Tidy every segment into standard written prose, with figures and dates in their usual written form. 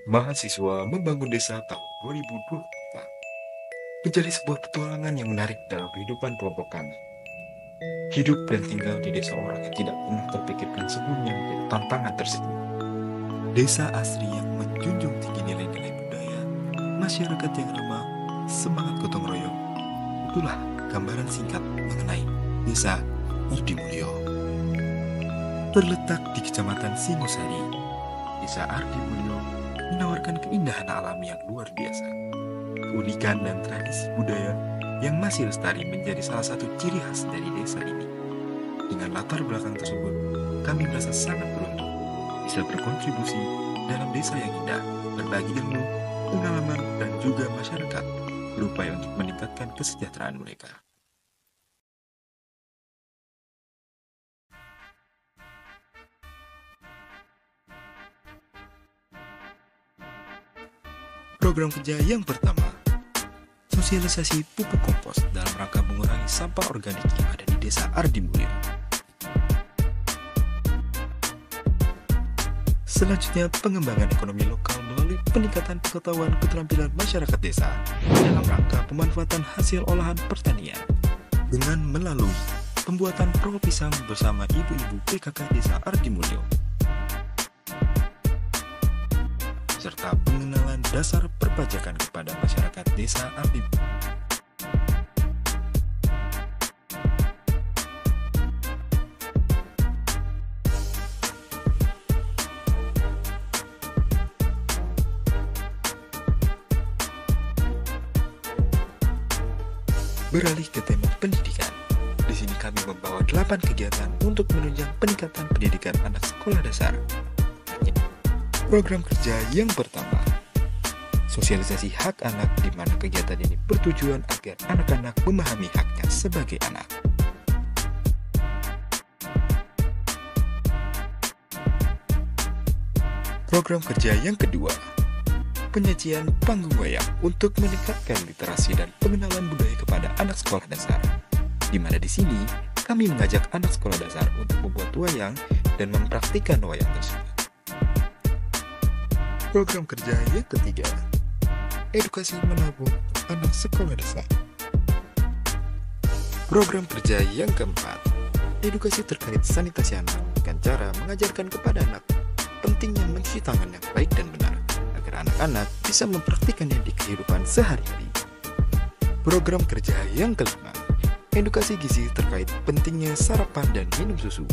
Mahasiswa membangun desa tahun 2024 menjadi sebuah petualangan yang menarik dalam kehidupan kelompok kami. Hidup dan tinggal di desa orang yang tidak pernah terpikirkan sebelumnya menjadi tantangan tersebut. Desa asri yang menjunjung tinggi nilai-nilai budaya, masyarakat yang ramah, semangat gotong royong. Itulah gambaran singkat mengenai Desa Ardimulyo. Terletak di Kecamatan Singosari, Desa Ardimulyo menawarkan keindahan alam yang luar biasa. Keunikan dan tradisi budaya yang masih lestari menjadi salah satu ciri khas dari desa ini. Dengan latar belakang tersebut, kami merasa sangat beruntung bisa berkontribusi dalam desa yang indah, berbagi ilmu, pengalaman, dan juga masyarakat berupaya untuk meningkatkan kesejahteraan mereka. Program kerja yang pertama, sosialisasi pupuk kompos dalam rangka mengurangi sampah organik yang ada di Desa Ardimulyo. Selanjutnya, pengembangan ekonomi lokal melalui peningkatan pengetahuan keterampilan masyarakat desa dalam rangka pemanfaatan hasil olahan pertanian dengan melalui pembuatan pro pisang bersama ibu-ibu PKK Desa Ardimulyo, serta pengenalan dasar perpajakan kepada masyarakat Desa Ardimulyo. Beralih ke tema pendidikan. Di sini kami membawa 8 kegiatan untuk menunjang peningkatan pendidikan anak sekolah dasar. Program kerja yang pertama, sosialisasi hak anak, di mana kegiatan ini bertujuan agar anak-anak memahami haknya sebagai anak. Program kerja yang kedua, penyajian panggung wayang untuk meningkatkan literasi dan pengenalan budaya kepada anak sekolah dasar. Di mana di sini kami mengajak anak sekolah dasar untuk membuat wayang dan mempraktikkan wayang tersebut. Program kerja yang ketiga, edukasi menabung anak sekolah dasar. Program kerja yang keempat, edukasi terkait sanitasi anak dengan cara mengajarkan kepada anak pentingnya mencuci tangan yang baik dan benar agar anak-anak bisa mempraktikannya di kehidupan sehari-hari. Program kerja yang kelima, edukasi gizi terkait pentingnya sarapan dan minum susu.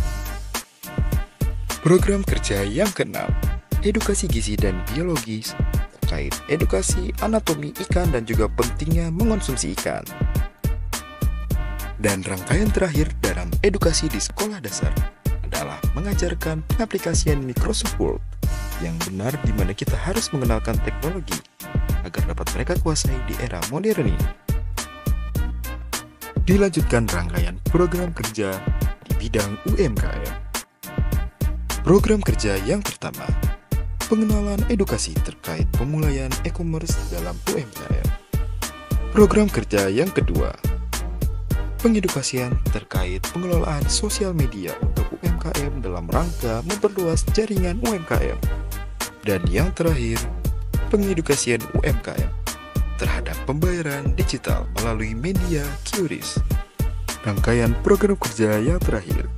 Program kerja yang keenam, edukasi gizi dan biologis terkait edukasi anatomi ikan dan juga pentingnya mengonsumsi ikan. Dan rangkaian terakhir dalam edukasi di sekolah dasar adalah mengajarkan pengaplikasian Microsoft Word yang benar, di mana kita harus mengenalkan teknologi agar dapat mereka kuasai di era modern ini. Dilanjutkan rangkaian program kerja di bidang UMKM. Program kerja yang pertama, pengenalan edukasi terkait pemulaian e-commerce dalam UMKM. Program kerja yang kedua, pengedukasian terkait pengelolaan sosial media untuk UMKM dalam rangka memperluas jaringan UMKM. Dan yang terakhir, pengedukasian UMKM terhadap pembayaran digital melalui media QRIS. Rangkaian program kerja yang terakhir,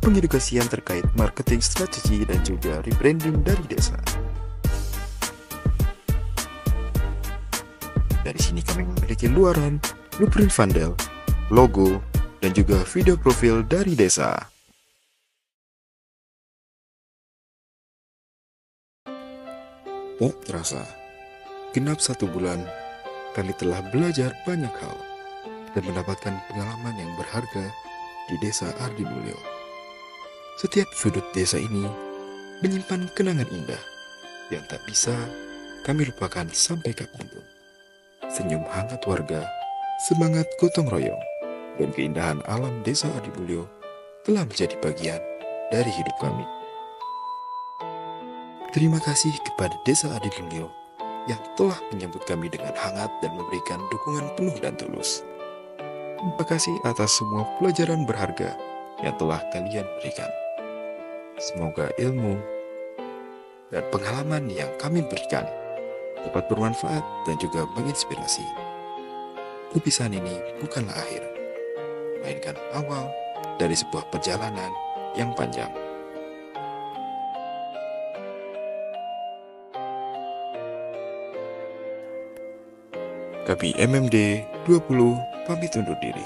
pengedukasian terkait marketing strategi dan juga rebranding dari desa. Dari sini kami memiliki luaran, blueprint Vandel, logo, dan juga video profil dari desa. Tak terasa, genap 1 bulan, kami telah belajar banyak hal dan mendapatkan pengalaman yang berharga di Desa Ardimulyo. Setiap sudut desa ini menyimpan kenangan indah yang tak bisa kami lupakan sampai kapanpun. Senyum hangat warga, semangat gotong royong, dan keindahan alam Desa Ardimulyo telah menjadi bagian dari hidup kami. Terima kasih kepada Desa Ardimulyo yang telah menyambut kami dengan hangat dan memberikan dukungan penuh dan tulus. Terima kasih atas semua pelajaran berharga yang telah kalian berikan. Semoga ilmu, dan pengalaman yang kami berikan dapat bermanfaat dan juga menginspirasi. Perpisahan ini bukanlah akhir, melainkan awal dari sebuah perjalanan yang panjang. Kami MMD 20 pamit undur diri.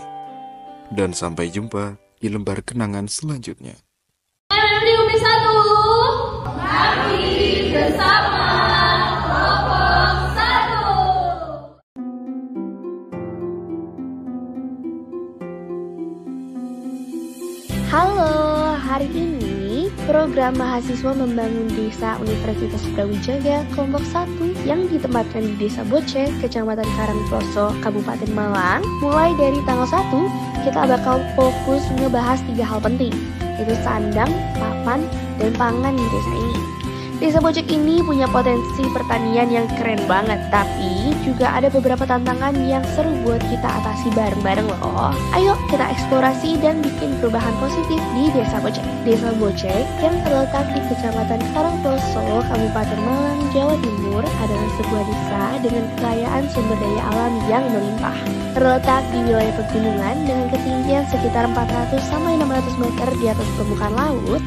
Dan sampai jumpa di lembar kenangan selanjutnya. MMD UPI 1, kami bersama kelompok 1. Halo, hari ini program mahasiswa membangun desa Universitas Brawijaya kelompok 1 yang ditempatkan di Desa Bocek, Kecamatan Karangploso, Kabupaten Malang. Mulai dari tanggal 1, kita bakal fokus ngebahas 3 hal penting, yaitu sandang, papan, dan pangan di desa ini. Desa Bocek ini punya potensi pertanian yang keren banget, tapi juga ada beberapa tantangan yang seru buat kita atasi bareng-bareng loh. Ayo kita eksplorasi dan bikin perubahan positif di Desa Bocek. Desa Bocek yang terletak di Kecamatan Karangploso, Kabupaten Malang, Jawa Timur adalah sebuah desa dengan kekayaan sumber daya alam yang melimpah. Terletak di wilayah pegunungan dengan ketinggian sekitar 400-600 meter di atas permukaan laut.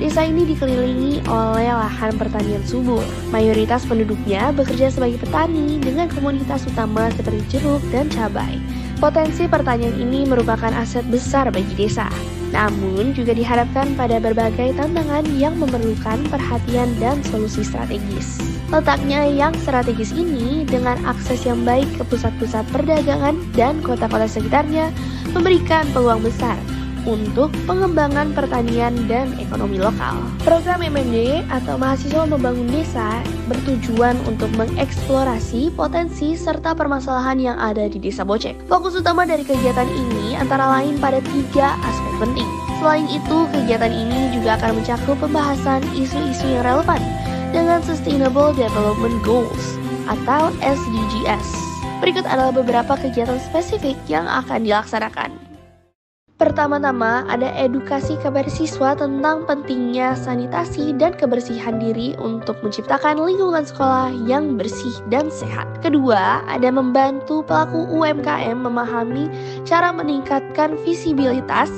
Desa ini dikelilingi oleh lahan pertanian subur. Mayoritas penduduknya bekerja sebagai petani dengan komoditas utama seperti jeruk dan cabai. Potensi pertanian ini merupakan aset besar bagi desa. Namun juga dihadapkan pada berbagai tantangan yang memerlukan perhatian dan solusi strategis. Letaknya yang strategis ini dengan akses yang baik ke pusat-pusat perdagangan dan kota-kota sekitarnya memberikan peluang besar untuk pengembangan pertanian dan ekonomi lokal. Program MMD atau Mahasiswa Membangun Desa bertujuan untuk mengeksplorasi potensi serta permasalahan yang ada di Desa Bocek. Fokus utama dari kegiatan ini antara lain pada 3 aspek penting. Selain itu, kegiatan ini juga akan mencakup pembahasan isu-isu yang relevan dengan Sustainable Development Goals atau SDGs. Berikut adalah beberapa kegiatan spesifik yang akan dilaksanakan. Pertama-tama, ada edukasi kepada siswa tentang pentingnya sanitasi dan kebersihan diri untuk menciptakan lingkungan sekolah yang bersih dan sehat. Kedua, ada membantu pelaku UMKM memahami cara meningkatkan visibilitas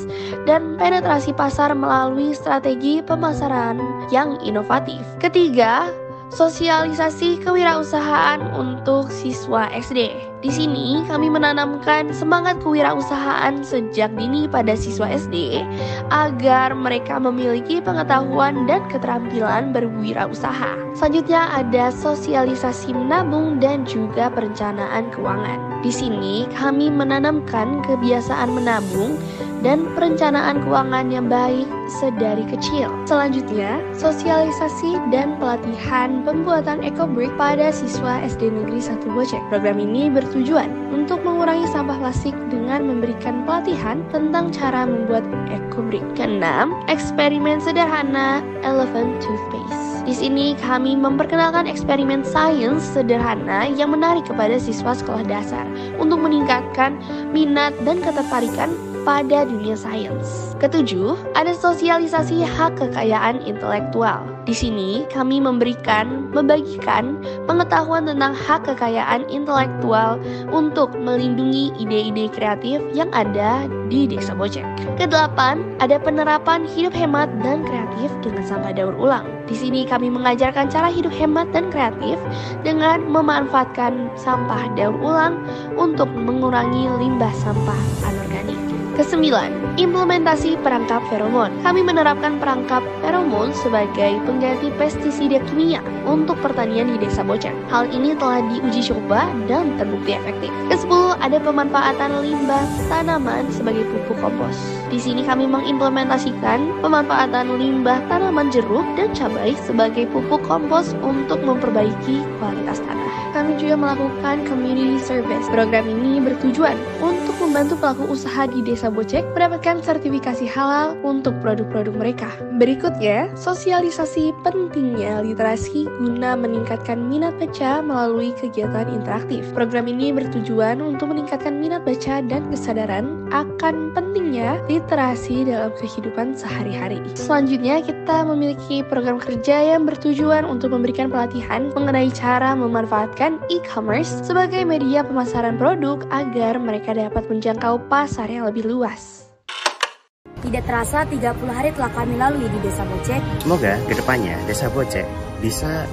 dan penetrasi pasar melalui strategi pemasaran yang inovatif. Ketiga, sosialisasi kewirausahaan untuk siswa SD. Di sini kami menanamkan semangat kewirausahaan sejak dini pada siswa SD agar mereka memiliki pengetahuan dan keterampilan berwirausaha. Selanjutnya ada sosialisasi menabung dan juga perencanaan keuangan. Di sini kami menanamkan kebiasaan menabung dan perencanaan keuangan yang baik sedari kecil. Selanjutnya, sosialisasi dan pelatihan pembuatan eco-brick pada siswa SD Negeri 1 Bocek. Program ini bertujuan untuk mengurangi sampah plastik dengan memberikan pelatihan tentang cara membuat eco-brick. Keenam, eksperimen sederhana Elephant Toothpaste. Di sini kami memperkenalkan eksperimen sains sederhana yang menarik kepada siswa sekolah dasar untuk meningkatkan minat dan ketertarikan pada dunia sains. Ketujuh, ada sosialisasi hak kekayaan intelektual. Di sini kami membagikan pengetahuan tentang hak kekayaan intelektual untuk melindungi ide-ide kreatif yang ada di Desa Bocek. Kedelapan, ada penerapan hidup hemat dan kreatif dengan sampah daur ulang. Di sini kami mengajarkan cara hidup hemat dan kreatif dengan memanfaatkan sampah daur ulang untuk mengurangi limbah sampah anorganik. Kesembilan, implementasi perangkap feromon. Kami menerapkan perangkap feromon sebagai pengganti pestisida kimia untuk pertanian di Desa Bocek. Hal ini telah diuji coba dan terbukti efektif. Kesepuluh, ada pemanfaatan limbah tanaman sebagai pupuk kompos. Di sini kami mengimplementasikan pemanfaatan limbah tanaman jeruk dan cabai sebagai pupuk kompos untuk memperbaiki kualitas tanah. Kami juga melakukan community service. Program ini bertujuan untuk membantu pelaku usaha di Desa Bocek mendapatkan sertifikasi halal untuk produk-produk mereka. Berikutnya, sosialisasi pentingnya literasi guna meningkatkan minat baca melalui kegiatan interaktif. Program ini bertujuan untuk meningkatkan minat baca dan kesadaran akan pentingnya literasi dalam kehidupan sehari-hari. Selanjutnya, kita memiliki program kerja yang bertujuan untuk memberikan pelatihan mengenai cara memanfaatkan e-commerce sebagai media pemasaran produk agar mereka dapat menjangkau pasar yang lebih luas. Tidak terasa 30 hari telah kami lalui di Desa Bocek. Semoga kedepannya Desa Bocek bisa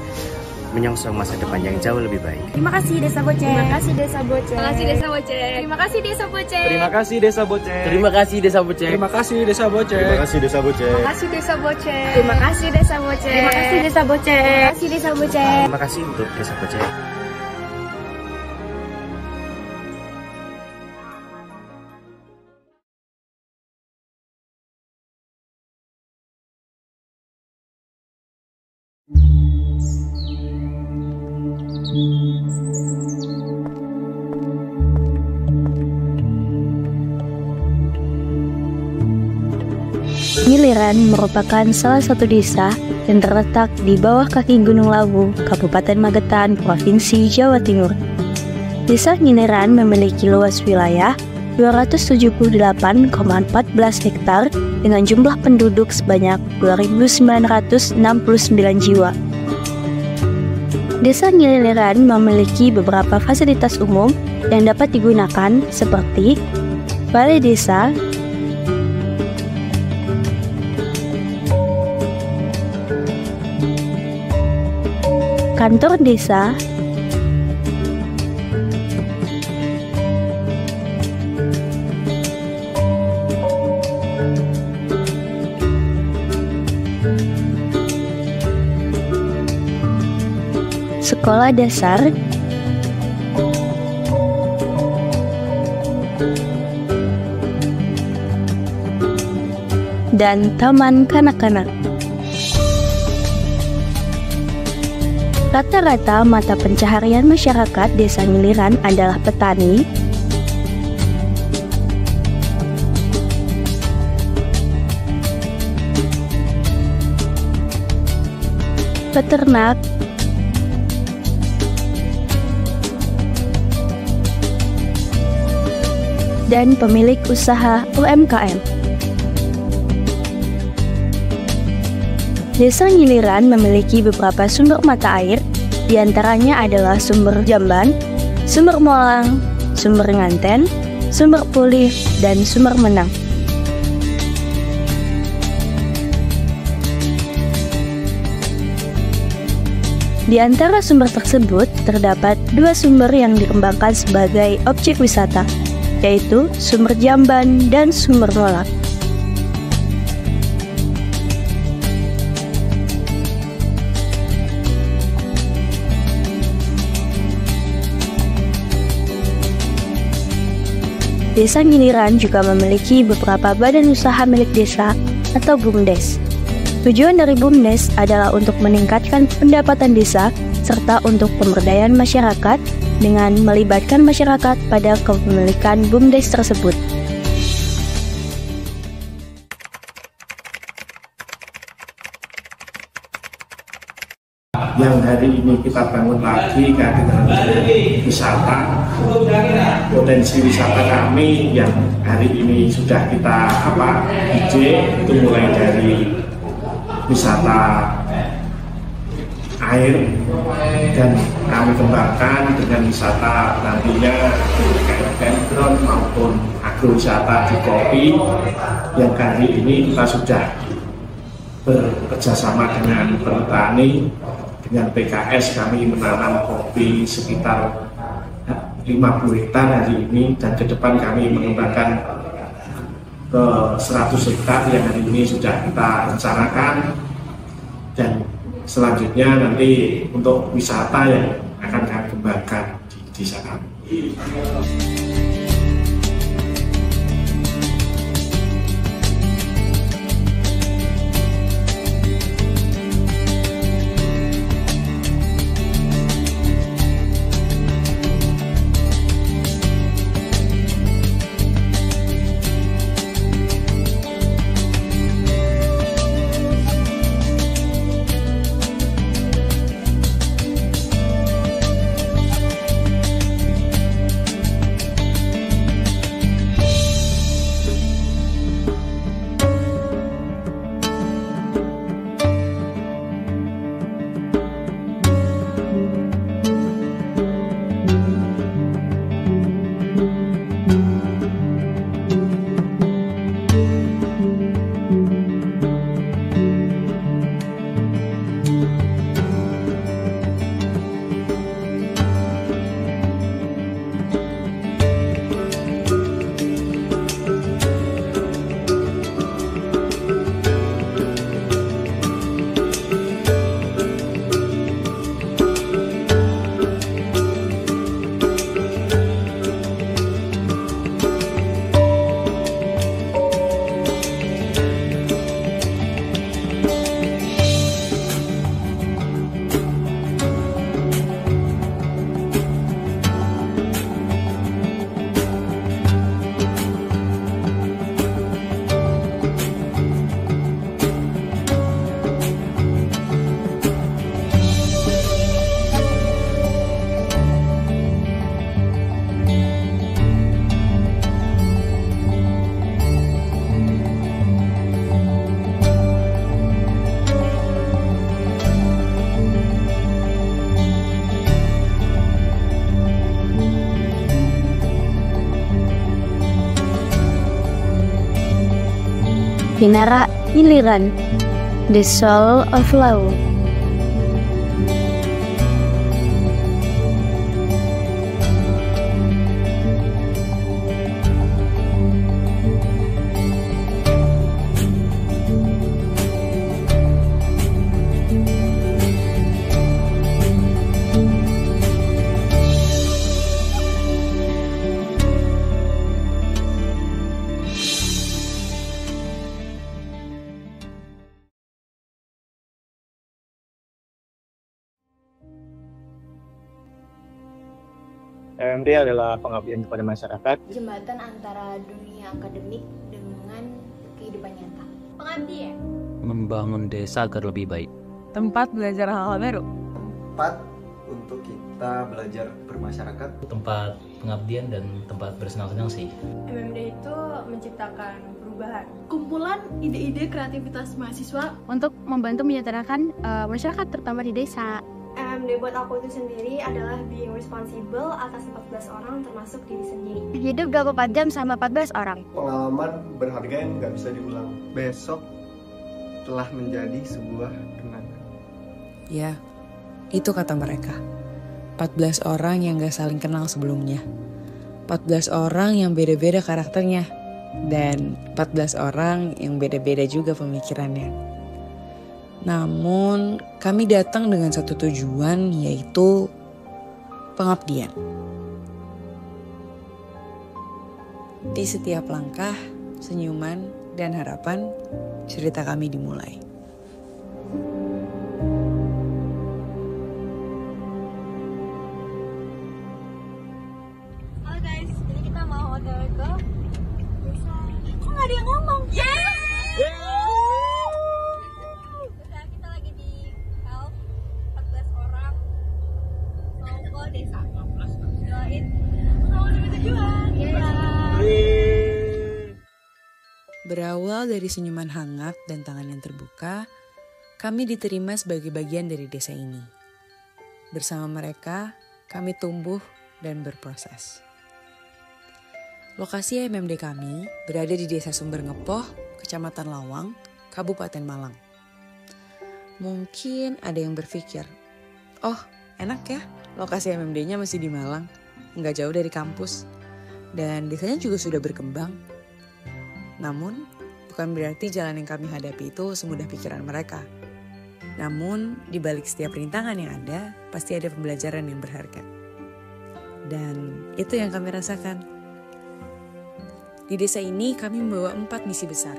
menyongsong masa depan yang jauh lebih baik. Terima kasih Desa Bocek. Terima kasih Desa Bocek. Terima kasih Desa Bocek. Terima kasih Desa Bocek. Terima kasih Desa Bocek. Terima kasih Desa Bocek. Terima kasih Desa Bocek. Terima kasih Desa Bocek. Terima kasih Desa Bocek. Terima kasih Desa Bocek. Terima kasih Desa Bocek. Terima kasih Desa Bocek. Terima kasih untuk Desa Bocek. Ngiliran merupakan salah satu desa yang terletak di bawah kaki Gunung Lawu, Kabupaten Magetan, Provinsi Jawa Timur. Desa Ngiliran memiliki luas wilayah 278,14 hektar dengan jumlah penduduk sebanyak 2.969 jiwa. Desa Ngiliran memiliki beberapa fasilitas umum yang dapat digunakan seperti balai desa, kantor desa, sekolah dasar, dan taman kanak-kanak. Rata-rata mata pencaharian masyarakat Desa Ngiliran adalah petani, peternak, dan pemilik usaha UMKM. Desa Ngiliran memiliki beberapa sumber mata air, diantaranya adalah sumber Jamban, sumber Molang, sumber Nganten, sumber Pulih, dan sumber Menang. Di antara sumber tersebut, terdapat dua sumber yang dikembangkan sebagai objek wisata, yaitu sumber Jamban dan sumber Molang. Desa Ngiliran juga memiliki beberapa badan usaha milik desa atau BUMDes. Tujuan dari BUMDes adalah untuk meningkatkan pendapatan desa serta untuk pemberdayaan masyarakat dengan melibatkan masyarakat pada kepemilikan BUMDes tersebut. Yang hari ini kita bangun lagi dengan wisata, potensi wisata kami yang hari ini sudah kita itu mulai dari wisata air dan kami kembangkan dengan wisata nantinya campground maupun agrowisata di kopi yang hari ini kita sudah bekerjasama dengan petani. Dengan PKS kami menanam kopi sekitar 50 hektar hari ini dan ke depan kami mengembangkan ke 100 hektar yang hari ini sudah kita rencanakan dan selanjutnya nanti untuk wisata yang akan kami kembangkan di desa kami. Vinara Iliran, The Soul of Lawu. MMD adalah pengabdian kepada masyarakat. Jembatan antara dunia akademik dengan kehidupan nyata. Pengabdian. Membangun desa agar lebih baik. Tempat belajar hal-hal baru. Tempat untuk kita belajar bermasyarakat. Tempat pengabdian dan tempat bersenang-senang sih. MMD itu menciptakan perubahan. Kumpulan ide-ide kreativitas mahasiswa untuk membantu menyejahterakan masyarakat terutama di desa. MMD buat aku itu sendiri adalah being responsible atas 14 orang termasuk diri sendiri. Hidup 24 jam sama 14 orang. Pengalaman berharga yang nggak bisa diulang. Besok telah menjadi sebuah kenangan. Ya, itu kata mereka. 14 orang yang gak saling kenal sebelumnya. 14 orang yang beda-beda karakternya. Dan 14 orang yang beda-beda juga pemikirannya. Namun, kami datang dengan satu tujuan, yaitu pengabdian. Di setiap langkah, senyuman, dan harapan, cerita kami dimulai. Halo guys, jadi kita mau order ke desa. Kok nggak ada yang ngomong? Kita lagi di Elf, 14 orang mau ke desa. Doain mau sampai tujuan. Berawal dari senyuman hangat dan tangan yang terbuka, kami diterima sebagai bagian dari desa ini. Bersama mereka, kami tumbuh dan berproses. Lokasi MMD kami berada di Desa Sumber Ngepoh, Kecamatan Lawang, Kabupaten Malang. Mungkin ada yang berpikir, oh enak ya, lokasi MMD-nya masih di Malang, nggak jauh dari kampus, dan desanya juga sudah berkembang. Namun, bukan berarti jalan yang kami hadapi itu semudah pikiran mereka. Namun, di balik setiap rintangan yang ada, pasti ada pembelajaran yang berharga. Dan itu yang kami rasakan. Di desa ini, kami membawa 4 misi besar.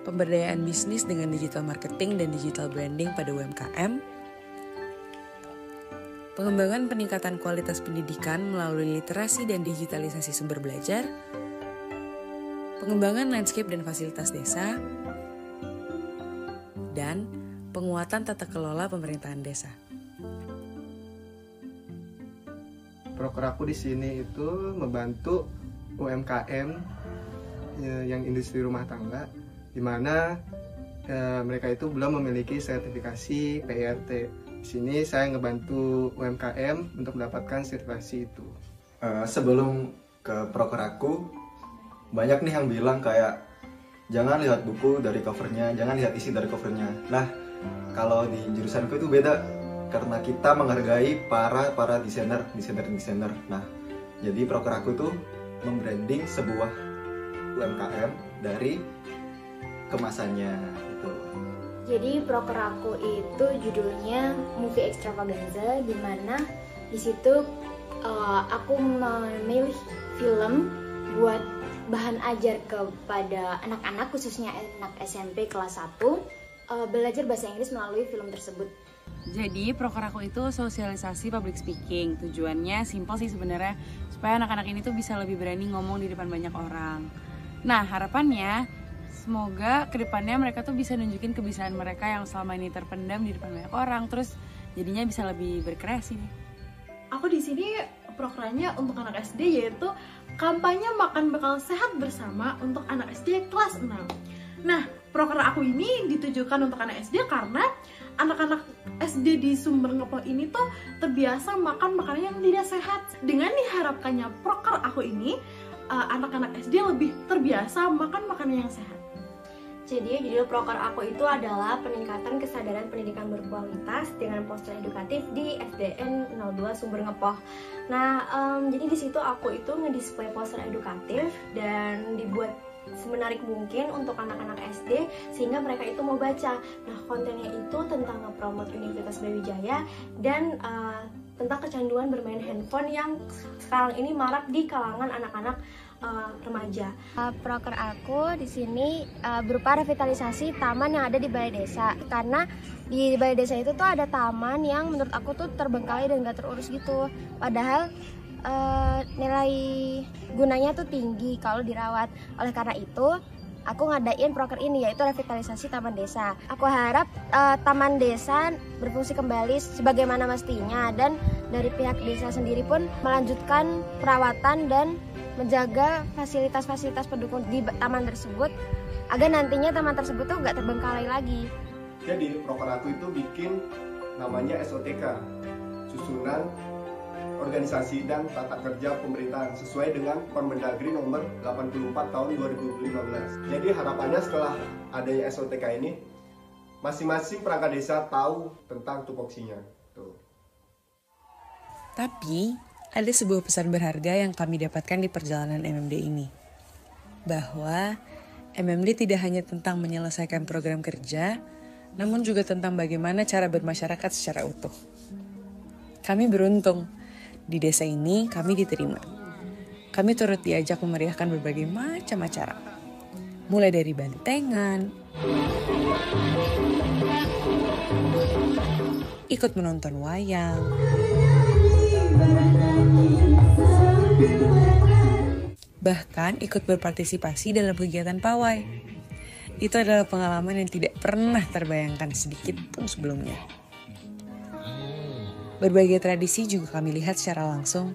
Pemberdayaan bisnis dengan digital marketing dan digital branding pada UMKM. Pengembangan peningkatan kualitas pendidikan melalui literasi dan digitalisasi sumber belajar. Pengembangan landscape dan fasilitas desa, dan penguatan tata kelola pemerintahan desa. Proker aku di sini itu membantu UMKM yang industri rumah tangga, di mana mereka itu belum memiliki sertifikasi PRT. Di sini saya ngebantu UMKM untuk mendapatkan sertifikasi itu. Sebelum ke proker aku, banyak nih yang bilang kayak jangan lihat buku dari covernya, jangan lihat isi dari covernya. Nah, kalau di jurusanku itu beda karena kita menghargai para desainer. Nah, jadi proker aku tuh membranding sebuah UMKM dari kemasannya itu. Jadi proker aku itu judulnya Movie Extravaganza, di mana di situ aku memilih film buat bahan ajar kepada anak-anak, khususnya anak SMP kelas 1, belajar bahasa Inggris melalui film tersebut. Jadi proker aku itu sosialisasi public speaking. Tujuannya simpel sih sebenarnya, supaya anak-anak ini tuh bisa lebih berani ngomong di depan banyak orang. Nah, harapannya semoga kedepannya mereka tuh bisa nunjukin kebiasaan mereka yang selama ini terpendam di depan banyak orang, terus jadinya bisa lebih berkreasi nih. Aku di sini prokernya untuk anak SD, yaitu kampanye makan bekal sehat bersama untuk anak SD kelas 6. Nah, proker aku ini ditujukan untuk anak SD karena anak-anak SD di Sumber Ngepoh ini tuh terbiasa makan makanan yang tidak sehat. Dengan diharapkannya proker aku ini, anak-anak SD lebih terbiasa makan makanan yang sehat. Jadi judul proker aku itu adalah peningkatan kesadaran pendidikan berkualitas dengan poster edukatif di SDN 02 Sumber Ngepoh. Nah, jadi di situ aku itu ngedisplay poster edukatif dan dibuat semenarik mungkin untuk anak-anak SD sehingga mereka itu mau baca. Nah, kontennya itu tentang ngepromot Universitas Brawijaya dan tentang kecanduan bermain handphone yang sekarang ini marak di kalangan anak-anak remaja. Proker aku di sini berupa revitalisasi taman yang ada di balai desa. Karena di balai desa itu tuh ada taman yang menurut aku tuh terbengkalai dan gak terurus gitu. Padahal nilai gunanya tuh tinggi kalau dirawat. Oleh karena itu, aku ngadain proker ini, yaitu revitalisasi taman desa. Aku harap taman desa berfungsi kembali sebagaimana mestinya, dan dari pihak desa sendiri pun melanjutkan perawatan dan menjaga fasilitas-fasilitas pendukung di taman tersebut agar nantinya taman tersebut tuh nggak terbengkalai lagi. Jadi proker aku itu bikin namanya SOTK, susunan organisasi dan tata kerja pemerintahan sesuai dengan Permendagri nomor 84 tahun 2015. Jadi harapannya setelah adanya SOTK ini, masing-masing perangkat desa tahu tentang tupoksinya. Tuh. Tapi ada sebuah pesan berharga yang kami dapatkan di perjalanan MMD ini. Bahwa MMD tidak hanya tentang menyelesaikan program kerja, namun juga tentang bagaimana cara bermasyarakat secara utuh. Kami beruntung, di desa ini kami diterima. Kami turut diajak memeriahkan berbagai macam acara. Mulai dari bantengan, ikut menonton wayang, bahkan ikut berpartisipasi dalam kegiatan pawai. Itu adalah pengalaman yang tidak pernah terbayangkan sedikit pun sebelumnya. Berbagai tradisi juga kami lihat secara langsung.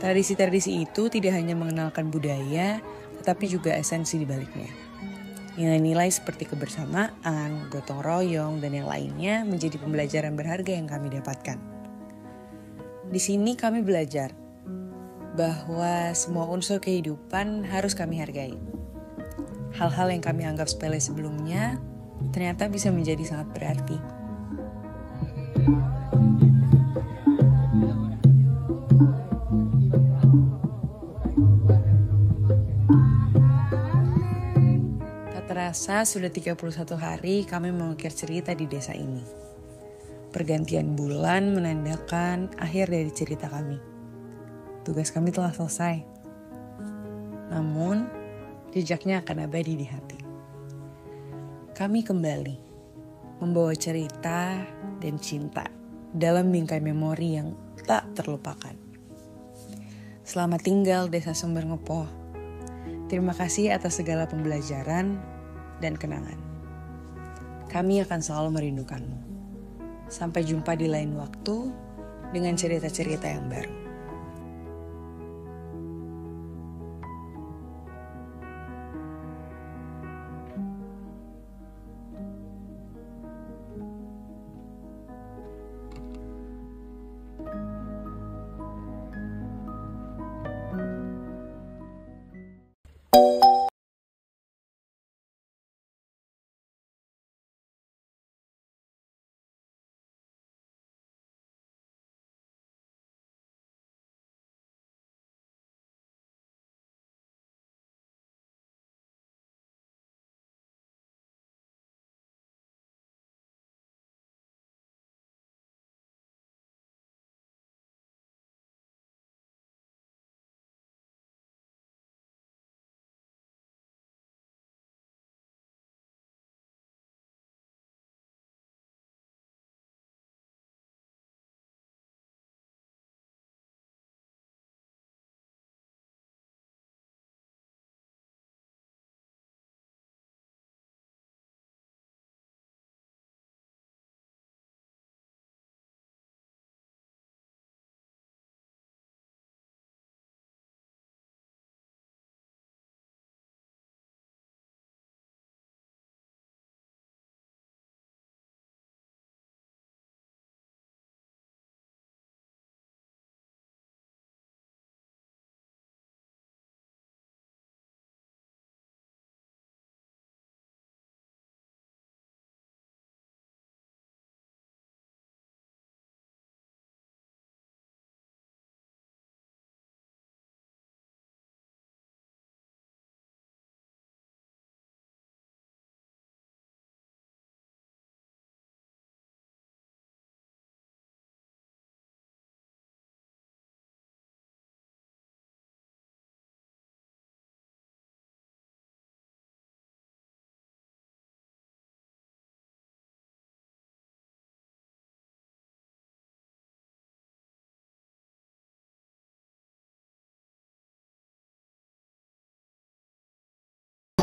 Tradisi-tradisi itu tidak hanya mengenalkan budaya, tetapi juga esensi di baliknya. Nilai-nilai seperti kebersamaan, gotong royong, dan yang lainnya menjadi pembelajaran berharga yang kami dapatkan. Di sini kami belajar bahwa semua unsur kehidupan harus kami hargai. Hal-hal yang kami anggap sepele sebelumnya ternyata bisa menjadi sangat berarti. Tak terasa sudah 31 hari kami mengukir cerita di desa ini. Pergantian bulan menandakan akhir dari cerita kami. Tugas kami telah selesai. Namun, jejaknya akan abadi di hati. Kami kembali membawa cerita dan cinta dalam bingkai memori yang tak terlupakan. Selamat tinggal Desa Sumber Ngepoh. Terima kasih atas segala pembelajaran dan kenangan. Kami akan selalu merindukanmu. Sampai jumpa di lain waktu dengan cerita-cerita yang baru.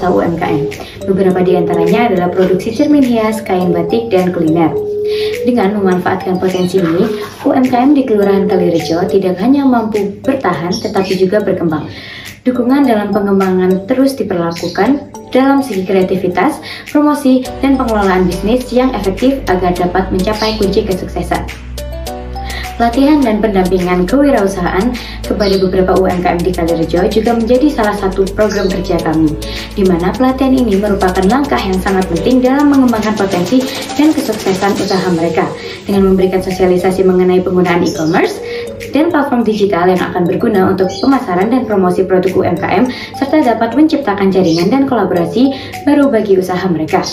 wisata UMKM. Beberapa di antaranya adalah produksi cermin hias, kain batik, dan kuliner. Dengan memanfaatkan potensi ini, UMKM di Kelurahan Kalirejo tidak hanya mampu bertahan tetapi juga berkembang. Dukungan dalam pengembangan terus diperlakukan dalam segi kreativitas, promosi, dan pengelolaan bisnis yang efektif agar dapat mencapai kunci kesuksesan. Pelatihan dan pendampingan kewirausahaan kepada beberapa UMKM di Kalirejo juga menjadi salah satu program kerja kami, di mana pelatihan ini merupakan langkah yang sangat penting dalam mengembangkan potensi dan kesuksesan usaha mereka, dengan memberikan sosialisasi mengenai penggunaan e-commerce dan platform digital yang akan berguna untuk pemasaran dan promosi produk UMKM, serta dapat menciptakan jaringan dan kolaborasi baru bagi usaha mereka.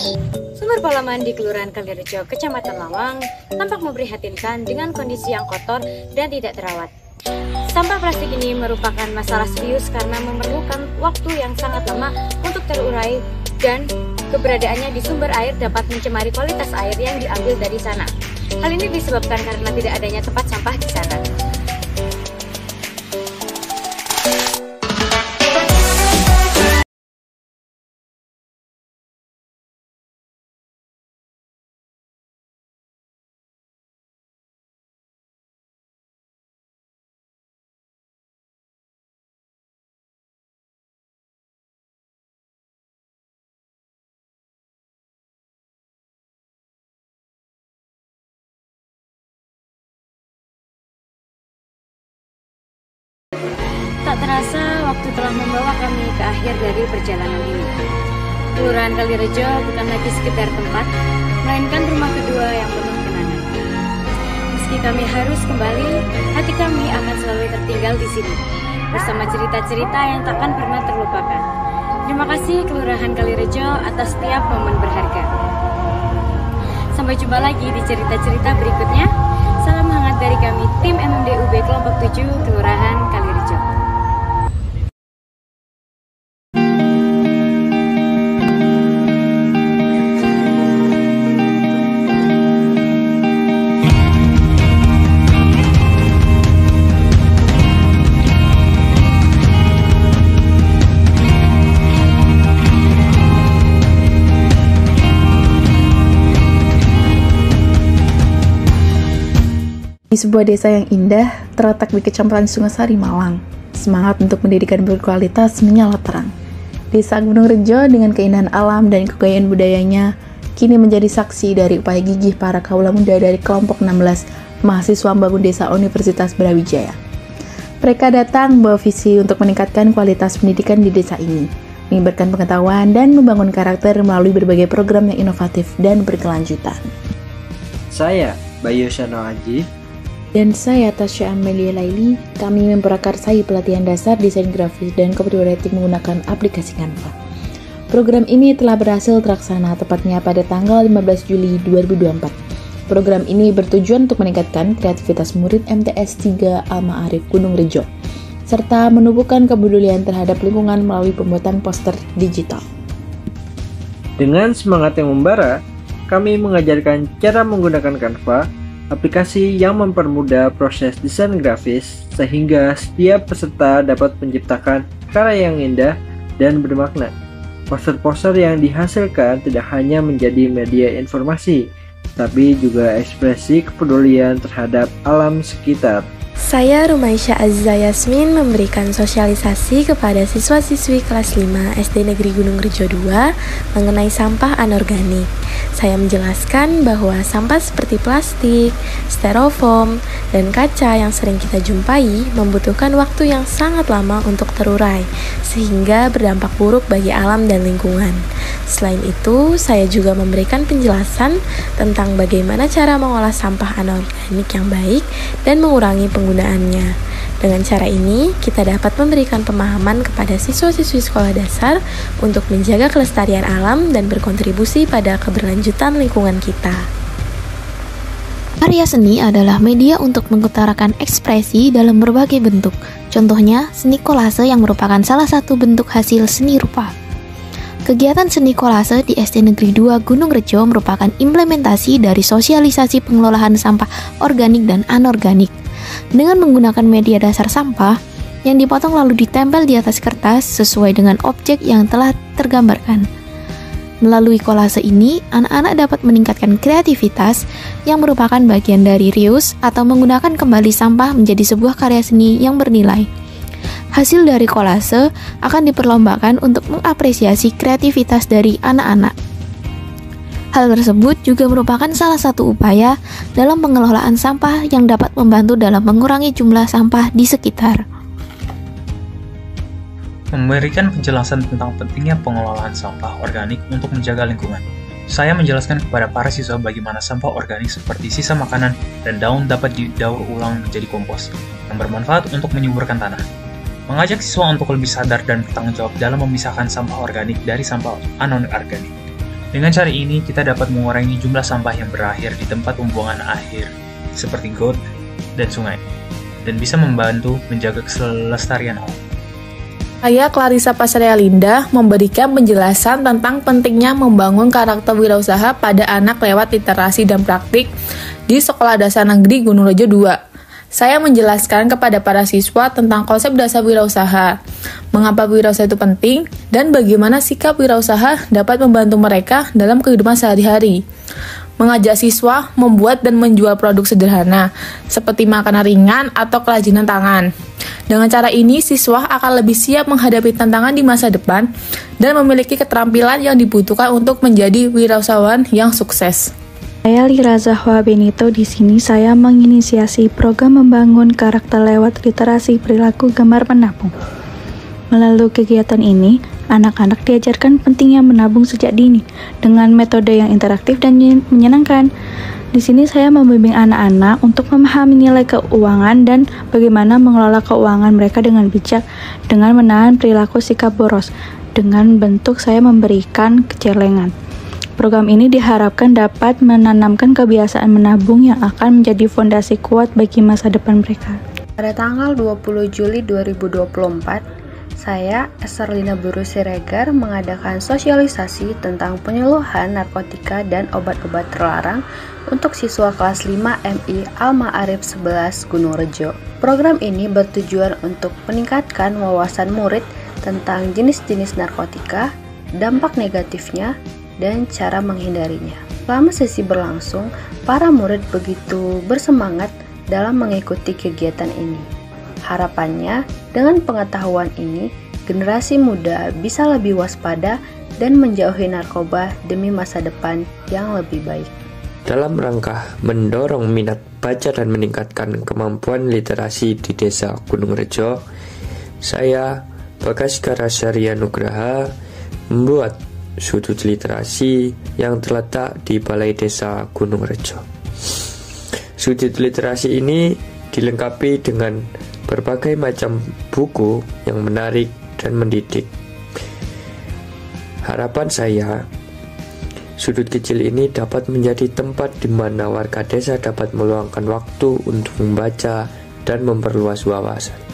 Sumber Palaman di Kelurahan Kalirejo, Kecamatan Lawang, tampak memprihatinkan dengan kondisi yang kotor dan tidak terawat. Sampah plastik ini merupakan masalah serius karena memerlukan waktu yang sangat lama untuk terurai dan keberadaannya di sumber air dapat mencemari kualitas air yang diambil dari sana. Hal ini disebabkan karena tidak adanya tempat sampah di sana. Tak terasa, waktu telah membawa kami ke akhir dari perjalanan ini. Kelurahan Kalirejo bukan lagi sekedar tempat, melainkan rumah kedua yang penuh kenangan. Meski kami harus kembali, hati kami akan selalu tertinggal di sini, bersama cerita-cerita yang takkan pernah terlupakan. Terima kasih Kelurahan Kalirejo atas setiap momen berharga. Sampai jumpa lagi di cerita-cerita berikutnya. Salam hangat dari kami, tim MMDUB Kelompok 7 Kelurahan Kalirejo. Di sebuah desa yang indah, terletak di Kecamatan Sungasari, Malang, semangat untuk pendidikan berkualitas menyala terang. Desa Gunung Rejo dengan keindahan alam dan kekayaan budayanya, kini menjadi saksi dari upaya gigih para kaula muda dari kelompok 16 mahasiswa membangun desa Universitas Brawijaya. Mereka datang membawa visi untuk meningkatkan kualitas pendidikan di desa ini, menyebarkan pengetahuan dan membangun karakter melalui berbagai program yang inovatif dan berkelanjutan. Saya, Bayu Shano Aji, dan saya Tasya Amelia Laili, kami memprakarsai pelatihan dasar desain grafis dan copywriting menggunakan aplikasi Canva. Program ini telah berhasil terlaksana tepatnya pada tanggal 15 Juli 2024. Program ini bertujuan untuk meningkatkan kreativitas murid MTS 3 Al-Ma'arif Gunung Rejo, serta menumbuhkan kepedulian terhadap lingkungan melalui pembuatan poster digital. Dengan semangat yang membara, kami mengajarkan cara menggunakan Canva, aplikasi yang mempermudah proses desain grafis sehingga setiap peserta dapat menciptakan karya yang indah dan bermakna. Poster-poster yang dihasilkan tidak hanya menjadi media informasi, tapi juga ekspresi kepedulian terhadap alam sekitar. Saya Rumaisya Azza Yasmin memberikan sosialisasi kepada siswa-siswi kelas 5 SD Negeri Gunung Rejo 2 mengenai sampah anorganik. Saya menjelaskan bahwa sampah seperti plastik, styrofoam, dan kaca yang sering kita jumpai membutuhkan waktu yang sangat lama untuk terurai, sehingga berdampak buruk bagi alam dan lingkungan. Selain itu, saya juga memberikan penjelasan tentang bagaimana cara mengolah sampah anorganik yang baik dan mengurangi penggunaannya. Dengan cara ini, kita dapat memberikan pemahaman kepada siswa-siswi sekolah dasar untuk menjaga kelestarian alam dan berkontribusi pada keberlanjutan lingkungan kita. Karya seni adalah media untuk mengutarakan ekspresi dalam berbagai bentuk. Contohnya, seni kolase yang merupakan salah satu bentuk hasil seni rupa. Kegiatan seni kolase di SD Negeri 2 Gunung Rejo merupakan implementasi dari sosialisasi pengelolaan sampah organik dan anorganik. Dengan menggunakan media dasar sampah, yang dipotong lalu ditempel di atas kertas sesuai dengan objek yang telah tergambarkan. Melalui kolase ini, anak-anak dapat meningkatkan kreativitas yang merupakan bagian dari reuse atau menggunakan kembali sampah menjadi sebuah karya seni yang bernilai. Hasil dari kolase akan diperlombakan untuk mengapresiasi kreativitas dari anak-anak. Hal tersebut juga merupakan salah satu upaya dalam pengelolaan sampah yang dapat membantu dalam mengurangi jumlah sampah di sekitar. Memberikan penjelasan tentang pentingnya pengelolaan sampah organik untuk menjaga lingkungan. Saya menjelaskan kepada para siswa bagaimana sampah organik seperti sisa makanan dan daun dapat didaur ulang menjadi kompos yang bermanfaat untuk menyuburkan tanah. Mengajak siswa untuk lebih sadar dan bertanggung jawab dalam memisahkan sampah organik dari sampah anorganik. Dengan cara ini, kita dapat mengurangi jumlah sampah yang berakhir di tempat pembuangan akhir seperti got dan sungai, dan bisa membantu menjaga kelestarian alam. Saya Clarissa Pasria Linda memberikan penjelasan tentang pentingnya membangun karakter wirausaha pada anak lewat literasi dan praktik di Sekolah Dasar Negeri Gunung Rejo 2. Saya menjelaskan kepada para siswa tentang konsep dasar wirausaha, mengapa wirausaha itu penting, dan bagaimana sikap wirausaha dapat membantu mereka dalam kehidupan sehari-hari. Mengajak siswa membuat dan menjual produk sederhana, seperti makanan ringan atau kerajinan tangan. Dengan cara ini, siswa akan lebih siap menghadapi tantangan di masa depan dan memiliki keterampilan yang dibutuhkan untuk menjadi wirausahawan yang sukses. Saya Lira Zahwa Benito. Di sini saya menginisiasi program membangun karakter lewat literasi perilaku gemar menabung. Melalui kegiatan ini, anak-anak diajarkan pentingnya menabung sejak dini dengan metode yang interaktif dan menyenangkan. Di sini saya membimbing anak-anak untuk memahami nilai keuangan dan bagaimana mengelola keuangan mereka dengan bijak dengan menahan perilaku sikap boros. Dengan bentuk saya memberikan kecelengan. Program ini diharapkan dapat menanamkan kebiasaan menabung yang akan menjadi fondasi kuat bagi masa depan mereka. Pada tanggal 20 Juli 2024, saya, Esterlina Buru Siregar, mengadakan sosialisasi tentang penyuluhan narkotika dan obat-obat terlarang untuk siswa kelas 5 MI Al-Ma'arif 11 Gunung Rejo. Program ini bertujuan untuk meningkatkan wawasan murid tentang jenis-jenis narkotika, dampak negatifnya, dan cara menghindarinya. Selama sesi berlangsung, para murid begitu bersemangat dalam mengikuti kegiatan ini. Harapannya, dengan pengetahuan ini, generasi muda bisa lebih waspada dan menjauhi narkoba demi masa depan yang lebih baik. Dalam rangka mendorong minat baca dan meningkatkan kemampuan literasi di Desa Gunung Rejo, saya, Bagaskara Syarya Nugraha, membuat sudut literasi yang terletak di Balai Desa Gunung Rejo. Sudut literasi ini dilengkapi dengan berbagai macam buku yang menarik dan mendidik. Harapan saya, sudut kecil ini dapat menjadi tempat di mana warga desa dapat meluangkan waktu untuk membaca dan memperluas wawasan.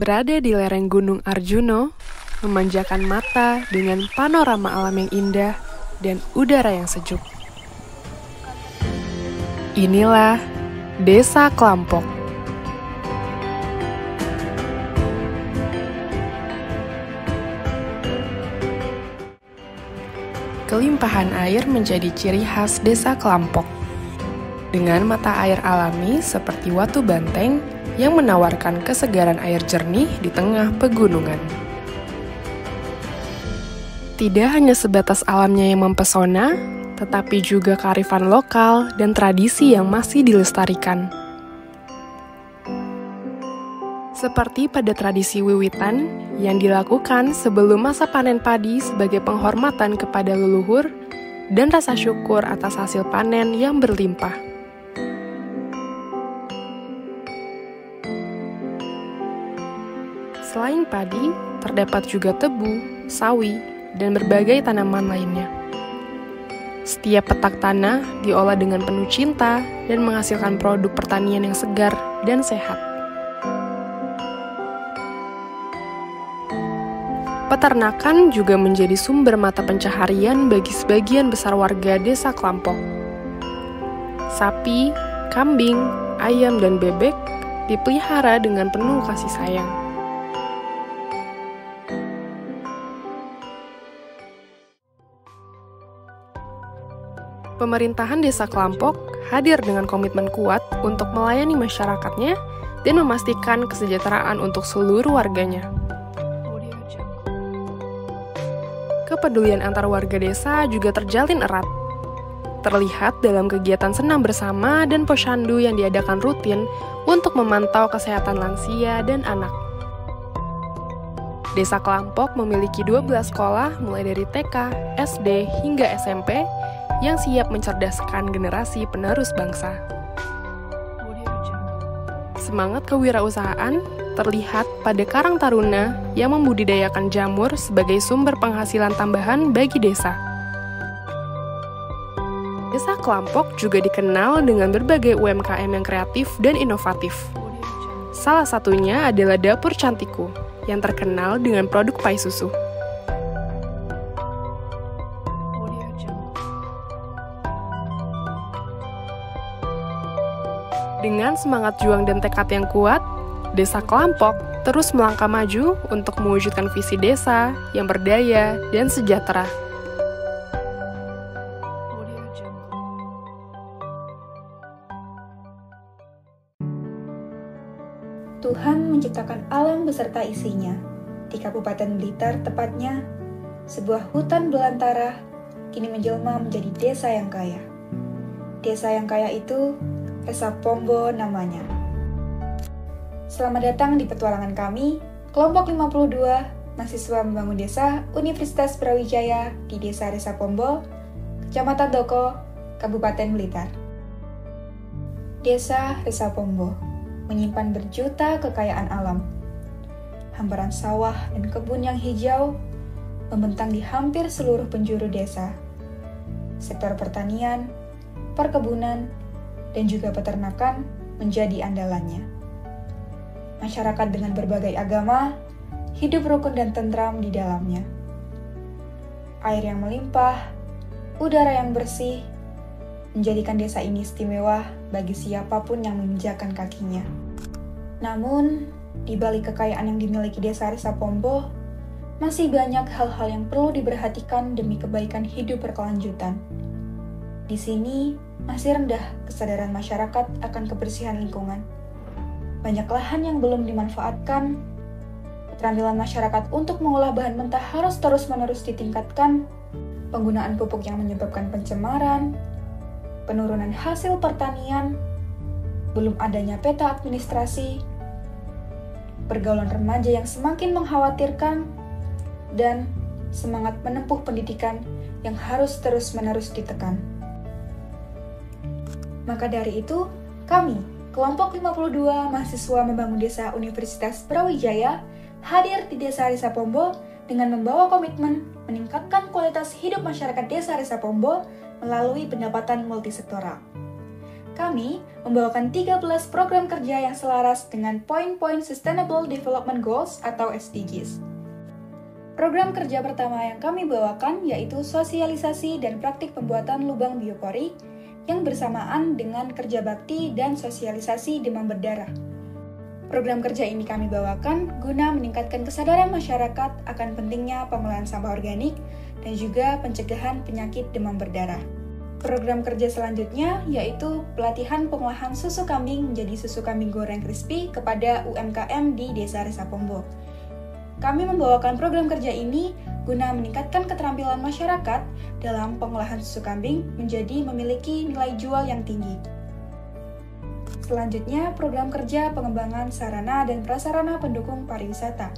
Berada di lereng Gunung Arjuno, memanjakan mata dengan panorama alam yang indah dan udara yang sejuk. Inilah Desa Klampok. Kelimpahan air menjadi ciri khas Desa Klampok. Dengan mata air alami seperti Watu Banteng yang menawarkan kesegaran air jernih di tengah pegunungan. Tidak hanya sebatas alamnya yang mempesona, tetapi juga kearifan lokal dan tradisi yang masih dilestarikan. Seperti pada tradisi wiwitan yang dilakukan sebelum masa panen padi sebagai penghormatan kepada leluhur dan rasa syukur atas hasil panen yang berlimpah. Selain padi, terdapat juga tebu, sawi, dan berbagai tanaman lainnya. Setiap petak tanah diolah dengan penuh cinta dan menghasilkan produk pertanian yang segar dan sehat. Peternakan juga menjadi sumber mata pencaharian bagi sebagian besar warga desa Klampok. Sapi, kambing, ayam, dan bebek dipelihara dengan penuh kasih sayang. Pemerintahan Desa Klampok hadir dengan komitmen kuat untuk melayani masyarakatnya dan memastikan kesejahteraan untuk seluruh warganya. Kepedulian antar warga desa juga terjalin erat. Terlihat dalam kegiatan senam bersama dan posyandu yang diadakan rutin untuk memantau kesehatan lansia dan anak. Desa Klampok memiliki 12 sekolah mulai dari TK, SD, hingga SMP yang siap mencerdaskan generasi penerus bangsa. Semangat kewirausahaan terlihat pada Karang Taruna yang membudidayakan jamur sebagai sumber penghasilan tambahan bagi desa. Desa Klampok juga dikenal dengan berbagai UMKM yang kreatif dan inovatif. Salah satunya adalah Dapur Cantiku yang terkenal dengan produk pai susu. Dengan semangat juang dan tekad yang kuat, Desa Klampok terus melangkah maju untuk mewujudkan visi desa yang berdaya dan sejahtera. Tuhan menciptakan alam beserta isinya. Di Kabupaten Blitar tepatnya, sebuah hutan belantara kini menjelma menjadi desa yang kaya. Desa yang kaya itu Resa Pombo namanya. Selamat datang di petualangan kami, kelompok 52, mahasiswa membangun desa Universitas Brawijaya di Desa Resa Pombo, Kecamatan Doko, Kabupaten Blitar. Desa Resa Pombo menyimpan berjuta kekayaan alam. Hamparan sawah dan kebun yang hijau membentang di hampir seluruh penjuru desa. Sektor pertanian, perkebunan, dan juga peternakan menjadi andalannya. Masyarakat dengan berbagai agama hidup rukun dan tentram di dalamnya. Air yang melimpah, udara yang bersih, menjadikan desa ini istimewa bagi siapapun yang menginjakan kakinya. Namun, di balik kekayaan yang dimiliki Desa Resa Pombo, masih banyak hal-hal yang perlu diperhatikan demi kebaikan hidup berkelanjutan. Di sini, masih rendah kesadaran masyarakat akan kebersihan lingkungan. Banyak lahan yang belum dimanfaatkan, keterampilan masyarakat untuk mengolah bahan mentah harus terus-menerus ditingkatkan, penggunaan pupuk yang menyebabkan pencemaran, penurunan hasil pertanian, belum adanya peta administrasi, pergaulan remaja yang semakin mengkhawatirkan, dan semangat menempuh pendidikan yang harus terus-menerus ditekan. Maka dari itu, kami, kelompok 52 mahasiswa membangun desa Universitas Brawijaya, hadir di Desa Resa Pombo dengan membawa komitmen meningkatkan kualitas hidup masyarakat Desa Resa Pombo melalui pendapatan multisektoral. Kami membawakan 13 program kerja yang selaras dengan poin-poin Sustainable Development Goals atau SDGs. Program kerja pertama yang kami bawakan yaitu sosialisasi dan praktik pembuatan lubang biopori yang bersamaan dengan kerja bakti dan sosialisasi demam berdarah. Program kerja ini kami bawakan guna meningkatkan kesadaran masyarakat akan pentingnya pengolahan sampah organik dan juga pencegahan penyakit demam berdarah. Program kerja selanjutnya yaitu pelatihan pengolahan susu kambing menjadi susu kambing goreng crispy kepada UMKM di Desa Resa Pombo. Kami membawakan program kerja ini guna meningkatkan keterampilan masyarakat dalam pengolahan susu kambing menjadi memiliki nilai jual yang tinggi. Selanjutnya, program kerja pengembangan sarana dan prasarana pendukung pariwisata.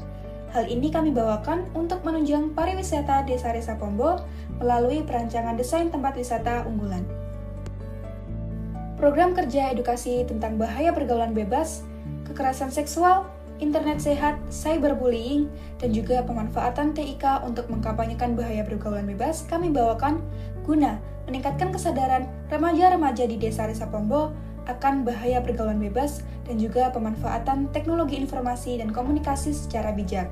Hal ini kami bawakan untuk menunjang pariwisata Desa Resa Pombo melalui perancangan desain tempat wisata unggulan. Program kerja edukasi tentang bahaya pergaulan bebas, kekerasan seksual, internet sehat, cyberbullying, dan juga pemanfaatan TIK untuk mengkampanyekan bahaya pergaulan bebas kami bawakan guna meningkatkan kesadaran remaja-remaja di Desa Resapombo akan bahaya pergaulan bebas dan juga pemanfaatan teknologi informasi dan komunikasi secara bijak.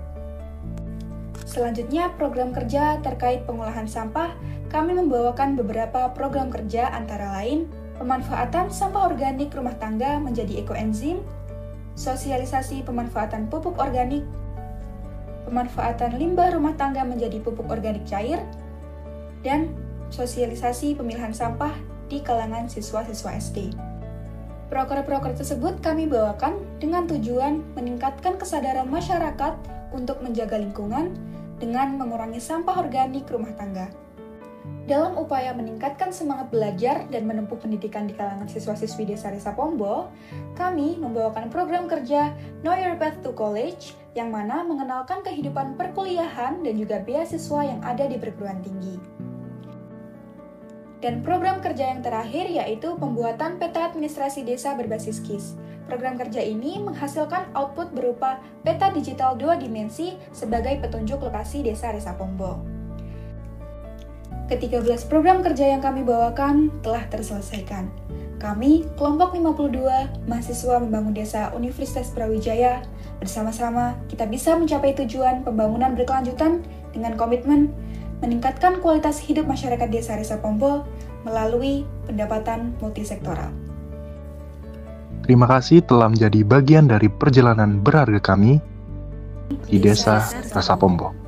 Selanjutnya, program kerja terkait pengolahan sampah, kami membawakan beberapa program kerja antara lain pemanfaatan sampah organik rumah tangga menjadi ekoenzim, sosialisasi pemanfaatan pupuk organik, pemanfaatan limbah rumah tangga menjadi pupuk organik cair, dan sosialisasi pemilihan sampah di kalangan siswa-siswa SD. Proker-proker tersebut kami bawakan dengan tujuan meningkatkan kesadaran masyarakat untuk menjaga lingkungan dengan mengurangi sampah organik rumah tangga. Dalam upaya meningkatkan semangat belajar dan menempuh pendidikan di kalangan siswa-siswi Desa Resapombo, kami membawakan program kerja Know Your Path to College yang mana mengenalkan kehidupan perkuliahan dan juga beasiswa yang ada di perguruan tinggi. Dan program kerja yang terakhir yaitu pembuatan peta administrasi desa berbasis KIS. Program kerja ini menghasilkan output berupa peta digital 2 dimensi sebagai petunjuk lokasi Desa Resapombo. Ke-13 program kerja yang kami bawakan telah terselesaikan. Kami, kelompok 52, mahasiswa membangun desa Universitas Brawijaya, bersama-sama kita bisa mencapai tujuan pembangunan berkelanjutan dengan komitmen meningkatkan kualitas hidup masyarakat Desa Resapombo melalui pendapatan multisektoral. Terima kasih telah menjadi bagian dari perjalanan berharga kami di Desa Resapombo.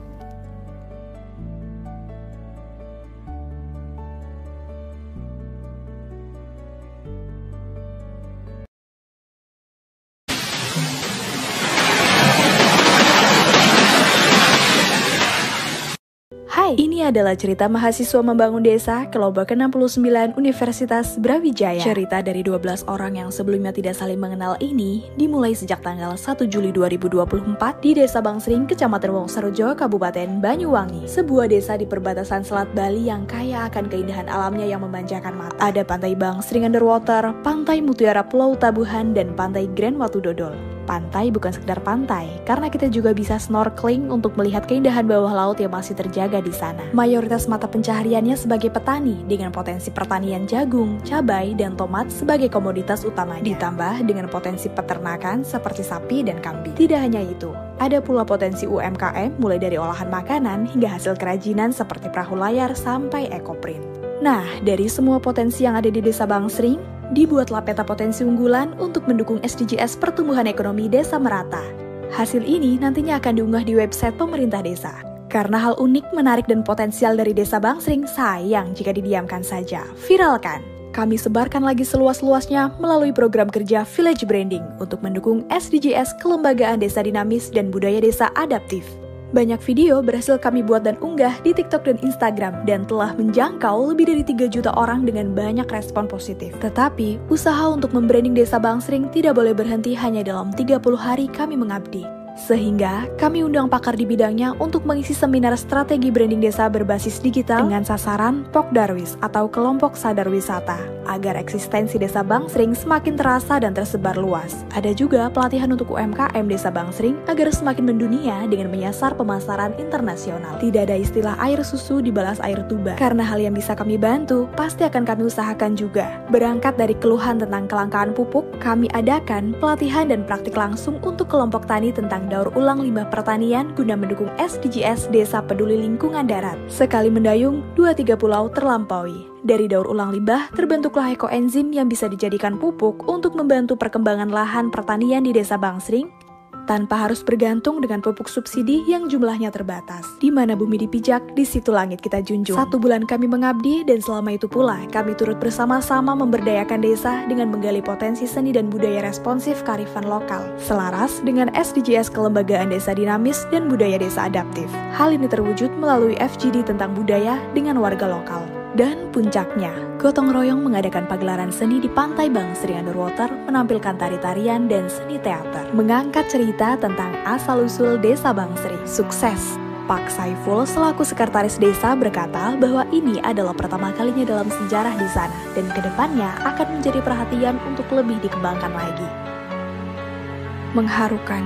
Ini adalah cerita mahasiswa membangun desa kelompok 69 Universitas Brawijaya. Cerita dari 12 orang yang sebelumnya tidak saling mengenal ini dimulai sejak tanggal 1 Juli 2024 di Desa Bangsring, Kecamatan Wonosarojo, Kabupaten Banyuwangi. Sebuah desa di perbatasan Selat Bali yang kaya akan keindahan alamnya yang memanjakan mata. Ada Pantai Bangsring Underwater, Pantai Mutiara Pulau Tabuhan, dan Pantai Grand Watu Dodol. Pantai bukan sekedar pantai, karena kita juga bisa snorkeling untuk melihat keindahan bawah laut yang masih terjaga di sana. Mayoritas mata pencahariannya sebagai petani, dengan potensi pertanian jagung, cabai, dan tomat sebagai komoditas utamanya. Ditambah dengan potensi peternakan seperti sapi dan kambing. Tidak hanya itu, ada pula potensi UMKM mulai dari olahan makanan hingga hasil kerajinan seperti perahu layar sampai ekoprint. Nah, dari semua potensi yang ada di Desa Bangsring, dibuatlah peta potensi unggulan untuk mendukung SDGs pertumbuhan ekonomi desa merata. Hasil ini nantinya akan diunggah di website pemerintah desa. Karena hal unik, menarik, dan potensial dari Desa Bangsring, sayang jika didiamkan saja. Viralkan. Kami sebarkan lagi seluas-luasnya melalui program kerja Village Branding untuk mendukung SDGs Kelembagaan Desa Dinamis dan Budaya Desa Adaptif. Banyak video berhasil kami buat dan unggah di TikTok dan Instagram dan telah menjangkau lebih dari 3 juta orang dengan banyak respon positif. Tetapi, usaha untuk membranding Desa Bangsring tidak boleh berhenti hanya dalam 30 hari kami mengabdi. Sehingga, kami undang pakar di bidangnya untuk mengisi seminar strategi branding desa berbasis digital dengan sasaran Pokdarwis atau Kelompok Sadar Wisata, agar eksistensi Desa Bangsring semakin terasa dan tersebar luas. Ada juga pelatihan untuk UMKM Desa Bangsring agar semakin mendunia dengan menyasar pemasaran internasional. Tidak ada istilah air susu dibalas air tuba. Karena hal yang bisa kami bantu, pasti akan kami usahakan juga. Berangkat dari keluhan tentang kelangkaan pupuk, kami adakan pelatihan dan praktik langsung untuk kelompok tani tentang daur ulang limbah pertanian guna mendukung SDGs Desa Peduli Lingkungan Darat. Sekali mendayung, 2-3 pulau terlampaui. Dari daur ulang limbah, terbentuklah ekoenzim yang bisa dijadikan pupuk untuk membantu perkembangan lahan pertanian di Desa Bangsring, tanpa harus bergantung dengan pupuk subsidi yang jumlahnya terbatas. Di mana bumi dipijak, di situ langit kita junjung. 1 bulan kami mengabdi, dan selama itu pula kami turut bersama-sama memberdayakan desa dengan menggali potensi seni dan budaya responsif kearifan lokal, selaras dengan SDGs Kelembagaan Desa Dinamis dan Budaya Desa Adaptif. Hal ini terwujud melalui FGD tentang budaya dengan warga lokal. Dan puncaknya, gotong royong mengadakan pagelaran seni di Pantai Bangsring Underwater, menampilkan tari-tarian dan seni teater, mengangkat cerita tentang asal-usul Desa Bangsring. Sukses! Pak Saiful selaku sekretaris desa berkata bahwa ini adalah pertama kalinya dalam sejarah di sana, dan kedepannya akan menjadi perhatian untuk lebih dikembangkan lagi. Mengharukan,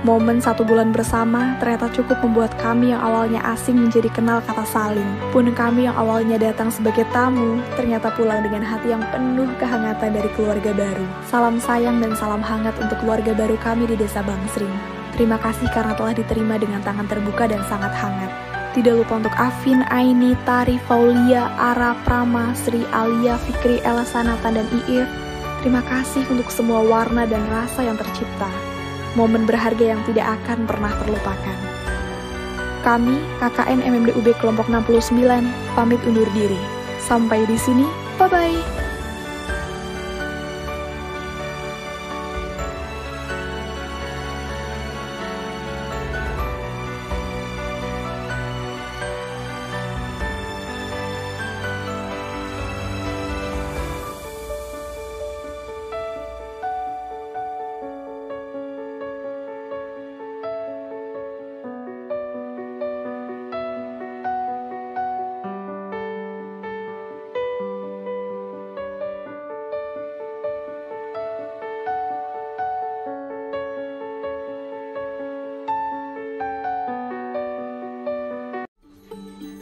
Momen 1 bulan bersama ternyata cukup membuat kami yang awalnya asing menjadi kenal kata saling. Pun kami yang awalnya datang sebagai tamu, ternyata pulang dengan hati yang penuh kehangatan dari keluarga baru. Salam sayang dan salam hangat untuk keluarga baru kami di Desa Bangsring. Terima kasih karena telah diterima dengan tangan terbuka dan sangat hangat. Tidak lupa untuk Afin, Aini, Tari, Faulia, Ara, Prama, Sri, Alia, Fikri, Ella, Sanatan, dan Iif. Terima kasih untuk semua warna dan rasa yang tercipta. Momen berharga yang tidak akan pernah terlupakan. Kami, KKN MMDUB Kelompok 69, pamit undur diri. Sampai di sini, bye-bye.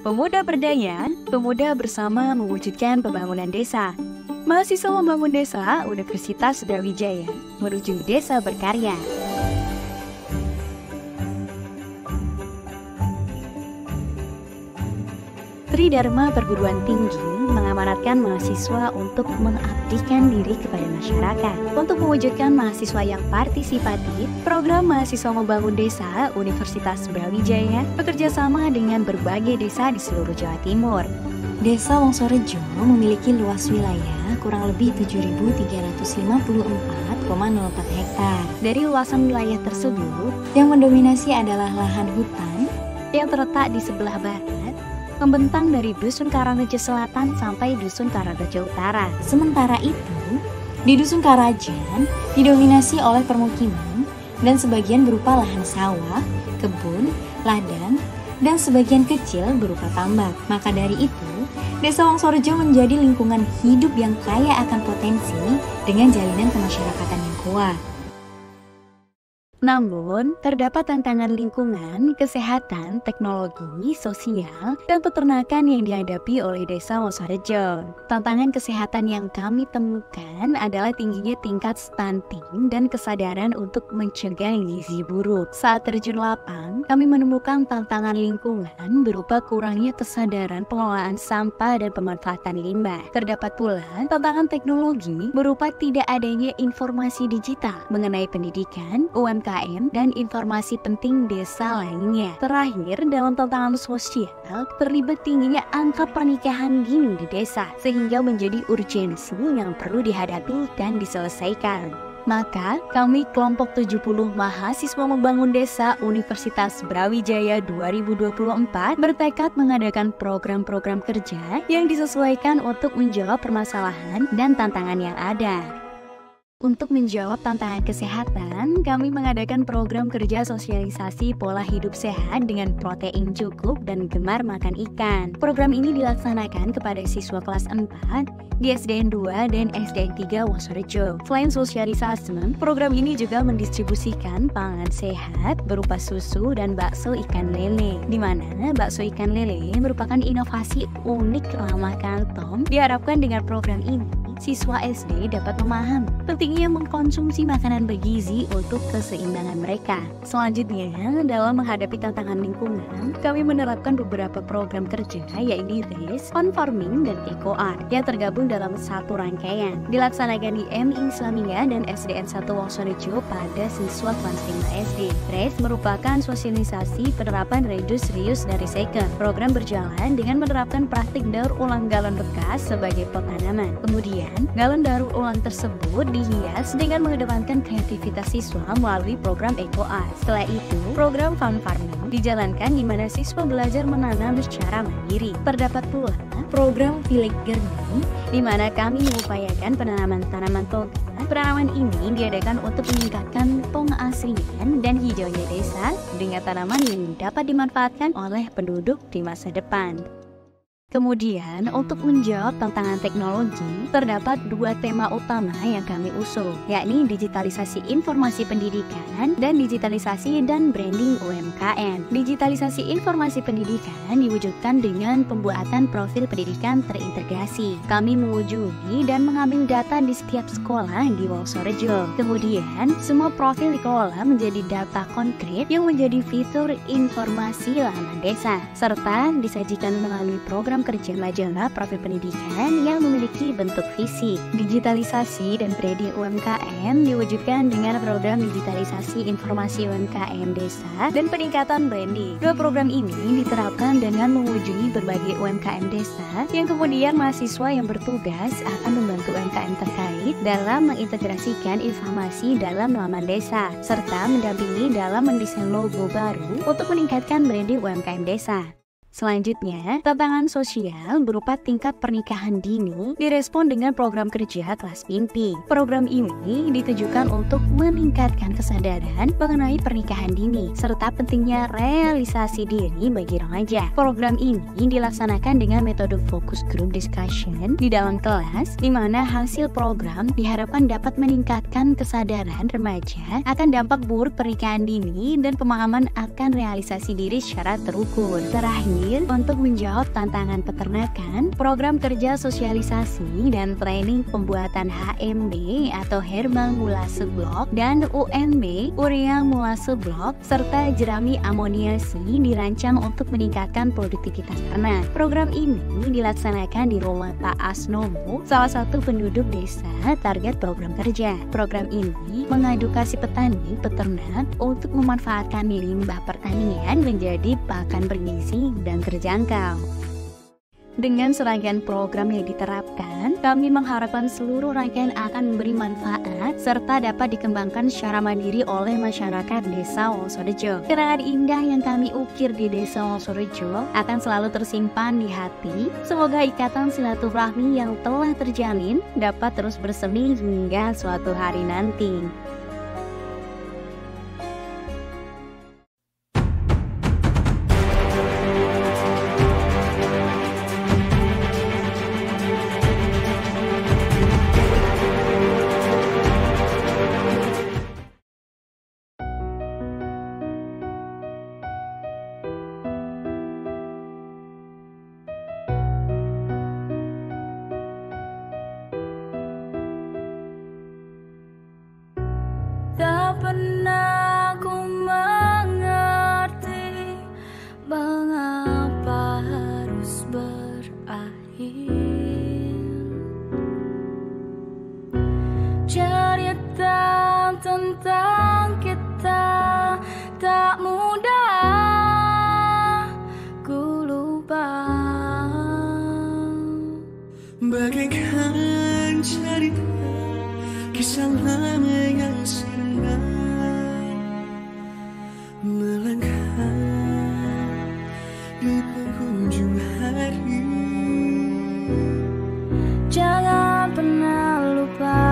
Pemuda Berdaya, pemuda bersama mewujudkan pembangunan desa. Mahasiswa membangun desa Universitas Brawijaya menuju desa berkarya. Tridharma Perguruan Tinggi mengamanatkan mahasiswa untuk mengabdikan diri kepada masyarakat. Untuk mewujudkan mahasiswa yang partisipatif, program Mahasiswa Membangun Desa Universitas Brawijaya bekerja sama dengan berbagai desa di seluruh Jawa Timur. Desa Wongsorejo memiliki luas wilayah kurang lebih 7.354,04 hektar. Dari luasan wilayah tersebut, yang mendominasi adalah lahan hutan yang terletak di sebelah barat, membentang dari Dusun Karangrejo Selatan sampai Dusun Karangrejo Utara. Sementara itu, di Dusun Karajan didominasi oleh permukiman dan sebagian berupa lahan sawah, kebun, ladang, dan sebagian kecil berupa tambak. Maka dari itu, Desa Wongsorejo menjadi lingkungan hidup yang kaya akan potensi dengan jalinan kemasyarakatan yang kuat. Namun, terdapat tantangan lingkungan, kesehatan, teknologi, sosial, dan peternakan yang dihadapi oleh Desa Wongsorejo. Tantangan kesehatan yang kami temukan adalah tingginya tingkat stunting dan kesadaran untuk mencegah gizi buruk. Saat terjun lapang, kami menemukan tantangan lingkungan berupa kurangnya kesadaran pengelolaan sampah dan pemanfaatan limbah. Terdapat pula tantangan teknologi berupa tidak adanya informasi digital mengenai pendidikan, UMKM, dan informasi penting desa lainnya. Terakhir, dalam tantangan sosial, terlibat tingginya angka pernikahan dini di desa, sehingga menjadi urgensi yang perlu dihadapi dan diselesaikan. Maka, kami kelompok 70 mahasiswa membangun desa Universitas Brawijaya 2024 bertekad mengadakan program-program kerja yang disesuaikan untuk menjawab permasalahan dan tantangan yang ada. Untuk menjawab tantangan kesehatan, kami mengadakan program kerja sosialisasi pola hidup sehat dengan protein cukup dan gemar makan ikan. Program ini dilaksanakan kepada siswa kelas 4 di SDN 2 dan SDN 3 Wongsorejo. Selain sosialisasi, program ini juga mendistribusikan pangan sehat berupa susu dan bakso ikan lele, di mana bakso ikan lele merupakan inovasi unik ramah kantong. Diharapkan dengan program ini, siswa SD dapat memahami pentingnya mengkonsumsi makanan bergizi untuk keseimbangan mereka. Selanjutnya, dalam menghadapi tantangan lingkungan, kami menerapkan beberapa program kerja, yaitu RACE, Conforming, dan Eco Art yang tergabung dalam satu rangkaian. Dilaksanakan di MI Islamia dan SDN 1 Wongsorejo pada siswa kelas 5 SD. RACE merupakan sosialisasi penerapan reduce, reuse, dan recycle. Program berjalan dengan menerapkan praktik daur ulang galon bekas sebagai pot tanaman. Kemudian, galon daur ulang tersebut dihias dengan mengedepankan kreativitas siswa melalui program Eco Art. Setelah itu, program Fun Farming dijalankan di mana siswa belajar menanam secara mandiri. Terdapat pula program Village Gardening, di mana kami mengupayakan penanaman tanaman toga. Penanaman ini diadakan untuk meningkatkan pengasrian dan hijaunya desa dengan tanaman yang dapat dimanfaatkan oleh penduduk di masa depan. Kemudian, untuk menjawab tantangan teknologi, terdapat dua tema utama yang kami usung, yakni digitalisasi informasi pendidikan dan digitalisasi dan branding UMKM. Digitalisasi informasi pendidikan diwujudkan dengan pembuatan profil pendidikan terintegrasi. Kami mengunjungi dan mengambil data di setiap sekolah di Wonosorejo. Kemudian, semua profil dikelola menjadi data konkret yang menjadi fitur informasi laman desa, serta disajikan melalui program kerja majalah profil pendidikan yang memiliki bentuk fisik. Digitalisasi dan branding UMKM diwujudkan dengan program digitalisasi informasi UMKM desa dan peningkatan branding. Dua program ini diterapkan dengan mengunjungi berbagai UMKM desa yang kemudian mahasiswa yang bertugas akan membantu UMKM terkait dalam mengintegrasikan informasi dalam laman desa serta mendampingi dalam mendesain logo baru untuk meningkatkan branding UMKM desa. Selanjutnya, tantangan sosial berupa tingkat pernikahan dini direspon dengan program kerja kelas mimpi. Program ini ditujukan untuk meningkatkan kesadaran mengenai pernikahan dini serta pentingnya realisasi diri bagi remaja. Program ini dilaksanakan dengan metode focus group discussion di dalam kelas, di mana hasil program diharapkan dapat meningkatkan kesadaran remaja akan dampak buruk pernikahan dini dan pemahaman akan realisasi diri secara terukur. Terakhir, untuk menjawab tantangan peternakan, program kerja sosialisasi dan training pembuatan HMB atau Herbal Mulase Blok dan UMB Urea Mulase Blok serta jerami amoniasi dirancang untuk meningkatkan produktivitas ternak. Program ini dilaksanakan di rumah Pak Asnomo, salah satu penduduk desa target program kerja. Program ini mengedukasi petani peternak untuk memanfaatkan limbah pertanian menjadi pakan bergizi dan terjangkau. Dengan serangkaian program yang diterapkan, kami mengharapkan seluruh rangkaian akan memberi manfaat serta dapat dikembangkan secara mandiri oleh masyarakat Desa Wonosorejo. Kenangan indah yang kami ukir di Desa Wonosorejo akan selalu tersimpan di hati. Semoga ikatan silaturahmi yang telah terjalin dapat terus bersemi hingga suatu hari nanti. Tak pernah ku mengerti mengapa harus berakhir. Cerita tentang kita tak mudah ku lupa, bagaikan cerita kisah lama yang sirna melangkah di penghujung hari. Jangan pernah lupa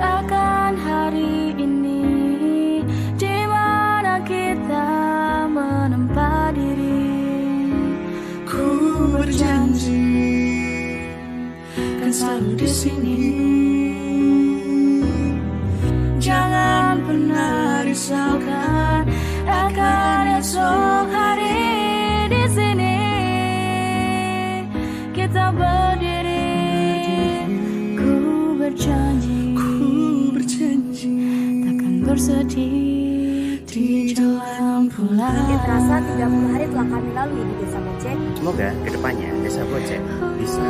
akan hari ini di mana kita menempa diri. Ku berjanji kan selalu di sini. Jangan pernah risaukan akan esok hari di sini kita berdiri. Ku berjanji takkan bersedih di jalan pulang. Tidak terasa 30 hari telah kami lalui di Desa Bocek. Semoga kedepannya Desa Bocek bisa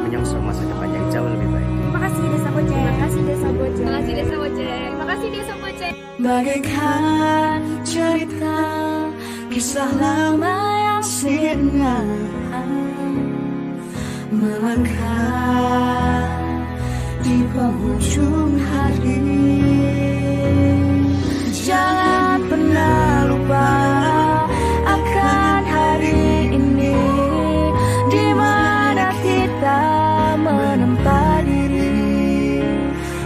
menyongsong masa depan yang jauh lebih baik. Terima kasih Desa Bocek. Terima kasih Desa Bocek. Terima kasih Desa Bocek. Terima kasih Desa Bocek. Bagaikan cerita kisah lama yang sirna melangkah di penghujung hari. Jangan pernah lupa akan hari ini di mana kita menempa diri.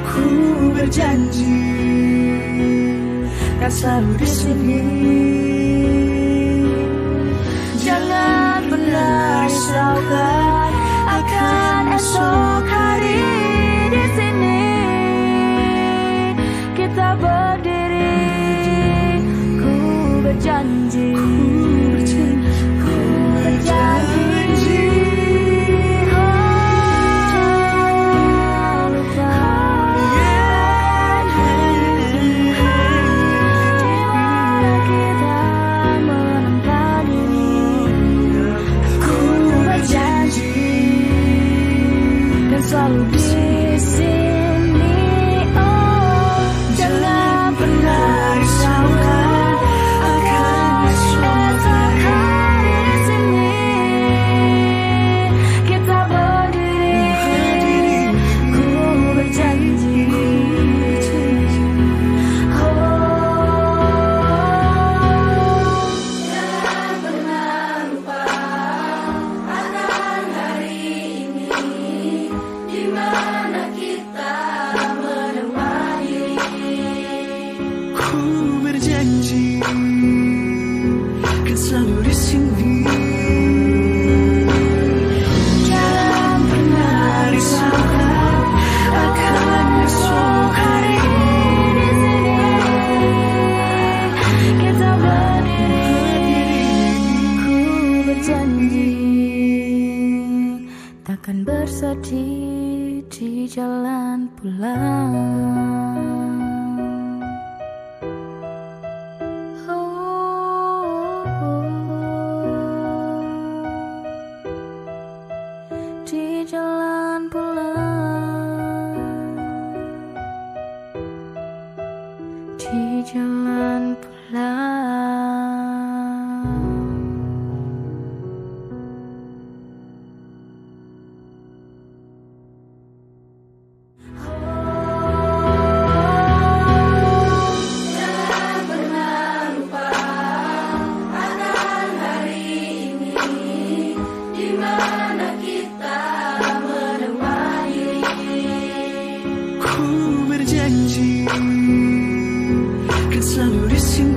Ku berjanji kan selalu di sini. Jangan pernah risaukan akan esok hari. Di sini kita berdiri, ku berjanji, ku berjanji. Selalu di sini, oh jangan pernah risaukan akan esok hari. Di sini kita berdiri, ku berjanji, jangan pernah lupa akan hari ini, di mana kita menemani. Ku berjanji kan selalu di sini. Jangan pernah risaukan akan esok hari. Di sini kita berdiri, Ku berjanji takkan bersedih di jalan pulang. Di jalan pulang, di jalan pulang. Jangan pernah lupa akan hari ini, di mana kita menemani. Ku berjanji kan selalu di sini.